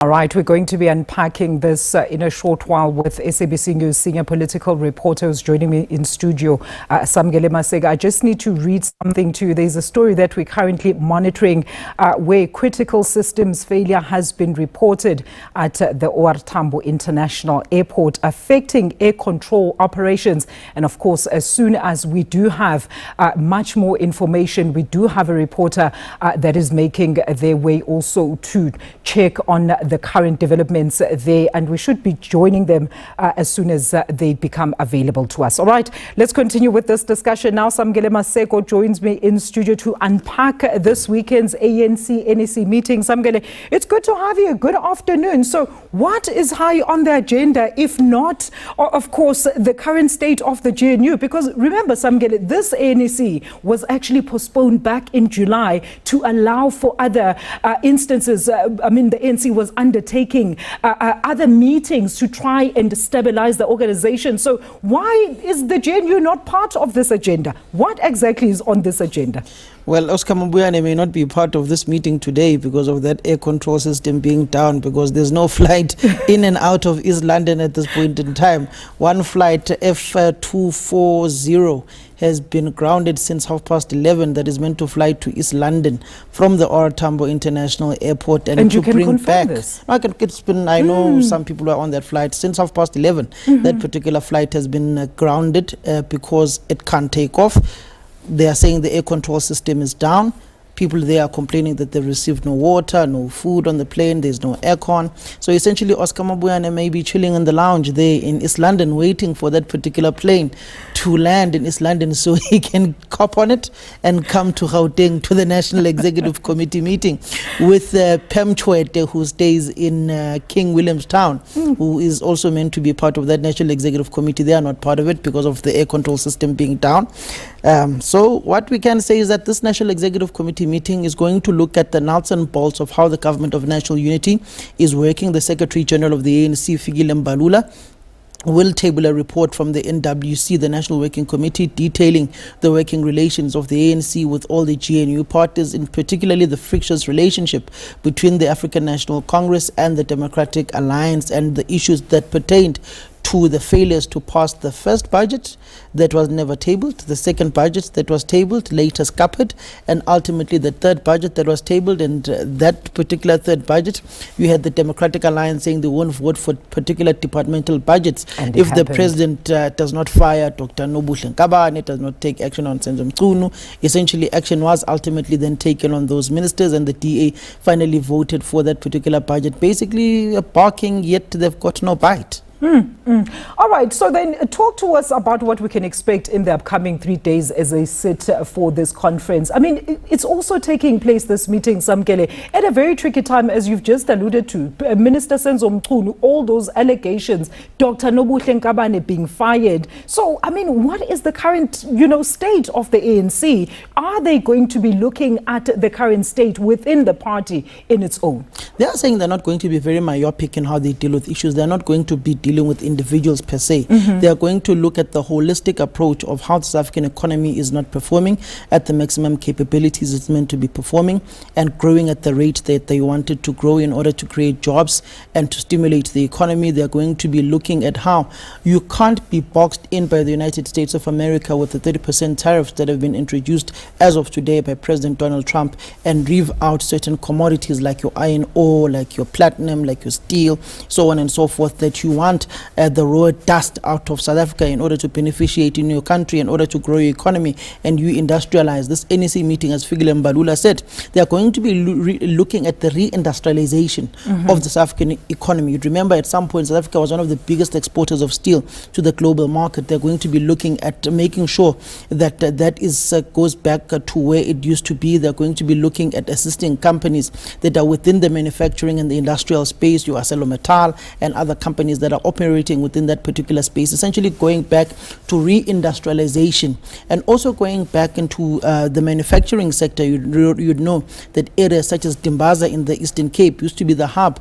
All right, we're going to be unpacking this in a short while with SABC News senior political reporter who's joining me in studio, Samkele Maseko. I just need to read something to you. There's a story that we're currently monitoring where critical systems failure has been reported at the OR Tambo International Airport, affecting air control operations. And of course, as soon as we do have much more information, we do have a reporter that is making their way also to check on the current developments there, and we should be joining them as soon as they become available to us. All right, let's continue with this discussion now. Samkele Maseko joins me in studio to unpack this weekend's ANC NEC meeting. Samkele, it's good to have you. Good afternoon. So what is high on the agenda, if not, of course, the current state of the GNU? Because remember, Samkele, this ANC was actually postponed back in July to allow for other instances. The ANC was undertaking other meetings to try and stabilize the organization. So why is the GNU not part of this agenda? What exactly is on this agenda? Well, Oscar Mbuyane may not be part of this meeting today because of that air control system being down, because there's no flight in and out of East London at this point in time. One flight, F240, has been grounded since 11:30 that is meant to fly to East London from the OR Tambo International Airport and to bring back. This? I know some people are on that flight since 11:30. That particular flight has been grounded because it can't take off. They are saying the air control system is down. People there are complaining that they've received no water, no food on the plane, there's no aircon. So essentially, Oscar Mbuyane may be chilling in the lounge there in East London, waiting for that particular plane to land in East London so he can cop on it and come to Gauteng to the National Executive Committee meeting with Pem Chwete, who stays in King Williamstown, who is also meant to be part of that National Executive Committee. They are not part of it because of the air control system being down. So what we can say is that this National Executive Committee meeting is going to look at the nuts and bolts of how the government of national unity is working. The Secretary-General of the ANC, Fikile Mbalula, will table a report from the NWC, the National Working Committee, detailing the working relations of the ANC with all the GNU parties, in particularly the frictious relationship between the African National Congress and the Democratic Alliance, and the issues that pertained to the failures to pass the first budget that was never tabled, the second budget that was tabled, later scuppered, and ultimately the third budget that was tabled. And that particular third budget, you had the Democratic Alliance saying they won't vote for particular departmental budgets if the president does not fire Dr. Nobuhle Nkabane, does not take action on Senzo Mchunu. Essentially, action was ultimately then taken on those ministers, and the DA finally voted for that particular budget, basically barking, yet they've got no bite. All right, so then talk to us about what we can expect in the upcoming 3 days as they sit for this conference. It's also taking place, this meeting, Samkele, at a very tricky time, as you've just alluded to. Minister Senzo Mchunu, all those allegations, Dr. Nobuhle Nkabane being fired. So, what is the current, state of the ANC? Are they going to be looking at the current state within the party in its own? They are saying they're not going to be very myopic in how they deal with issues. They're not going to be dealing with individuals per se. They are going to look at the holistic approach of how the South African economy is not performing at the maximum capabilities it's meant to be performing, and growing at the rate that they wanted to grow in order to create jobs and to stimulate the economy. They are going to be looking at how you can't be boxed in by the United States of America with the 30% tariffs that have been introduced as of today by President Donald Trump, and reave out certain commodities like your iron ore, like your platinum, like your steel, so on and so forth, that you want the raw dust out of South Africa in order to beneficiate in your country, in order to grow your economy, and you industrialize. This NEC meeting, as Fikile Mbalula said, they are going to be looking at the reindustrialization of the South African economy. You remember, at some point, South Africa was one of the biggest exporters of steel to the global market. They're going to be looking at making sure that goes back to where it used to be. They're going to be looking at assisting companies that are within the manufacturing and the industrial space, your ArcelorMittal and other companies that are operating within that particular space, essentially going back to reindustrialization, and also going back into the manufacturing sector. You'd know that areas such as Dimbaza in the Eastern Cape used to be the hub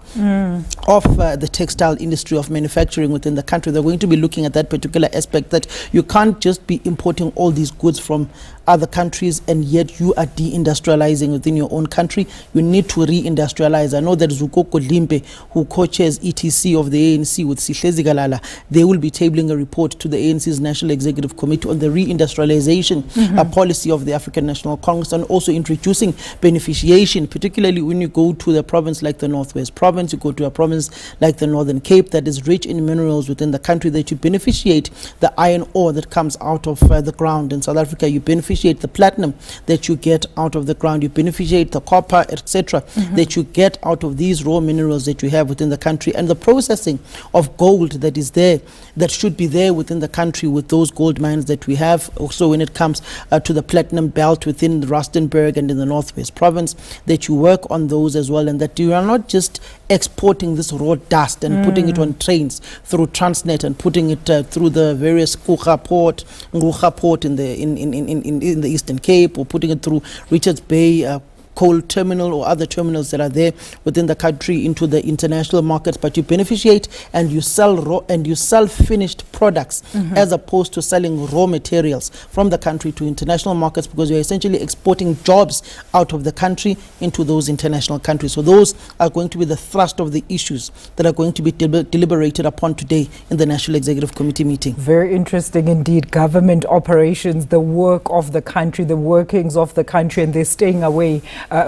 of the textile industry, of manufacturing within the country. They're going to be looking at that particular aspect, that you can't just be importing all these goods from other countries and yet you are deindustrializing within your own country. You need to reindustrialize. I know that Zukoko Limpe, who co-chairs ETC of the ANC with Sihlezi Galala, they will be tabling a report to the ANC's National Executive Committee on the reindustrialization policy of the African National Congress, and also introducing beneficiation, particularly when you go to the province like the Northwest Province, you go to a province like the Northern Cape that is rich in minerals within the country, that you beneficiate the iron ore that comes out of the ground. In South Africa, you beneficiate the platinum that you get out of the ground, you beneficiate the copper, etc., that you get out of these raw minerals that you have within the country, and the processing of gold that is there, that should be there within the country with those gold mines that we have. Also when it comes to the platinum belt within Rustenburg and in the Northwest Province, that you work on those as well, and that you are not just exporting this raw dust and putting it on trains through Transnet and putting it through the various Nguga port in the Eastern Cape, or putting it through Richards Bay coal terminal or other terminals that are there within the country into the international markets, but you beneficiate and you sell raw and you sell finished products as opposed to selling raw materials from the country to international markets, because you're essentially exporting jobs out of the country into those international countries. So those are going to be the thrust of the issues that are going to be deliberated upon today in the National Executive Committee meeting. Very interesting indeed. Government operations, the work of the country, the workings of the country, and they're staying away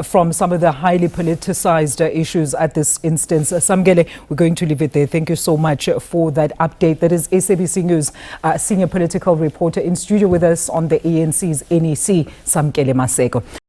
from some of the highly politicized issues at this instance. Samkele, we're going to leave it there. Thank you so much for that update. That is SABC News senior political reporter in studio with us on the ANC's NEC, Samkele Maseko.